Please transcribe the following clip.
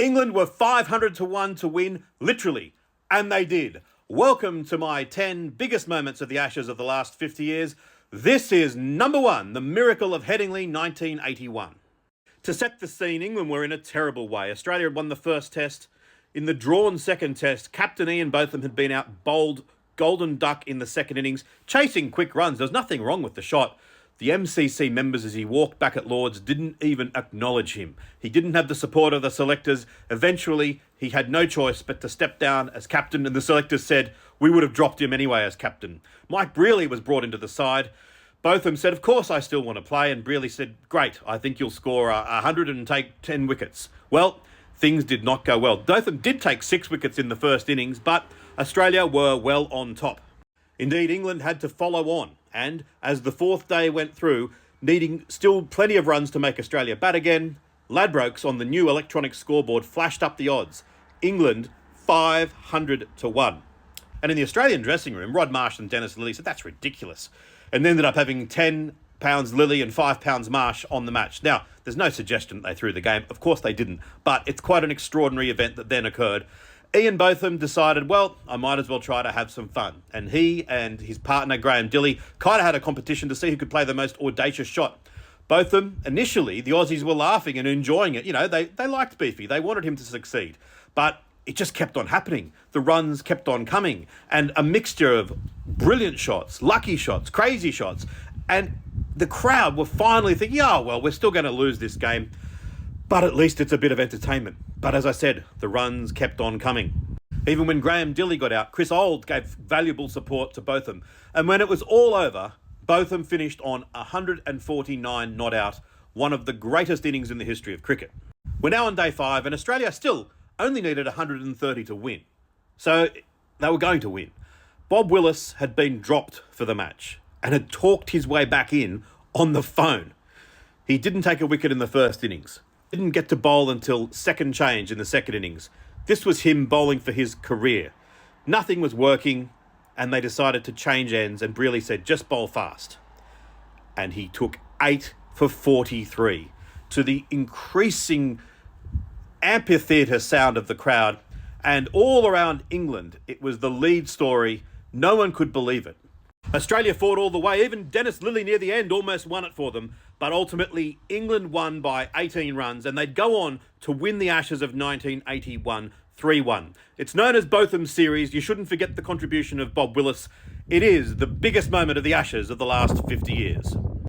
England were 500 to 1 to win, literally, and they did. Welcome to my 10 biggest moments of the Ashes of the last 50 years. This is number 1, the miracle of Headingley 1981. To set the scene, England were in a terrible way. Australia had won the first test. In the drawn second test, Captain Ian Botham had been out bowled golden duck in the second innings, chasing quick runs. There was nothing wrong with the shot. The MCC members, as he walked back at Lord's, didn't even acknowledge him. He didn't have the support of the selectors. Eventually, he had no choice but to step down as captain, and the selectors said, we would have dropped him anyway as captain. Mike Brearley was brought into the side. Botham said, of course I still want to play, and Brearley said, great, I think you'll score 100 and take 10 wickets. Well, things did not go well. Botham did take 6 wickets in the first innings, but Australia were well on top. Indeed, England had to follow on, and as the fourth day went through, needing still plenty of runs to make Australia bat again, Ladbrokes on the new electronic scoreboard flashed up the odds. England 500 to 1. And in the Australian dressing room, Rod Marsh and Dennis Lillee said, that's ridiculous. And ended up having £10 Lillee and £5 Marsh on the match. Now, there's no suggestion that they threw the game. Of course they didn't. But it's quite an extraordinary event that then occurred. Ian Botham decided, well, I might as well try to have some fun. And he and his partner, Graham Dilley, kind of had a competition to see who could play the most audacious shot. Botham, initially, the Aussies were laughing and enjoying it. You know, they liked Beefy. They wanted him to succeed. But it just kept on happening. The runs kept on coming. And a mixture of brilliant shots, lucky shots, crazy shots. And the crowd were finally thinking, oh, well, we're still going to lose this game. But at least it's a bit of entertainment. But as I said, the runs kept on coming. Even when Graham Dilley got out, Chris Old gave valuable support to Botham. And when it was all over, Botham finished on 149 not out, one of the greatest innings in the history of cricket. We're now on day 5, and Australia still only needed 130 to win. So they were going to win. Bob Willis had been dropped for the match and had talked his way back in on the phone. He didn't take a wicket in the first innings. Didn't get to bowl until second change in the second innings. This was him bowling for his career. Nothing was working, and they decided to change ends, and Brearley said, just bowl fast. And he took 8 for 43 to the increasing amphitheatre sound of the crowd, and all around England, it was the lead story. No one could believe it. Australia fought all the way. Even Dennis Lillee near the end almost won it for them. But ultimately, England won by 18 runs, and they'd go on to win the Ashes of 1981 3-1. It's known as Botham's series. You shouldn't forget the contribution of Bob Willis. It is the biggest moment of the Ashes of the last 50 years.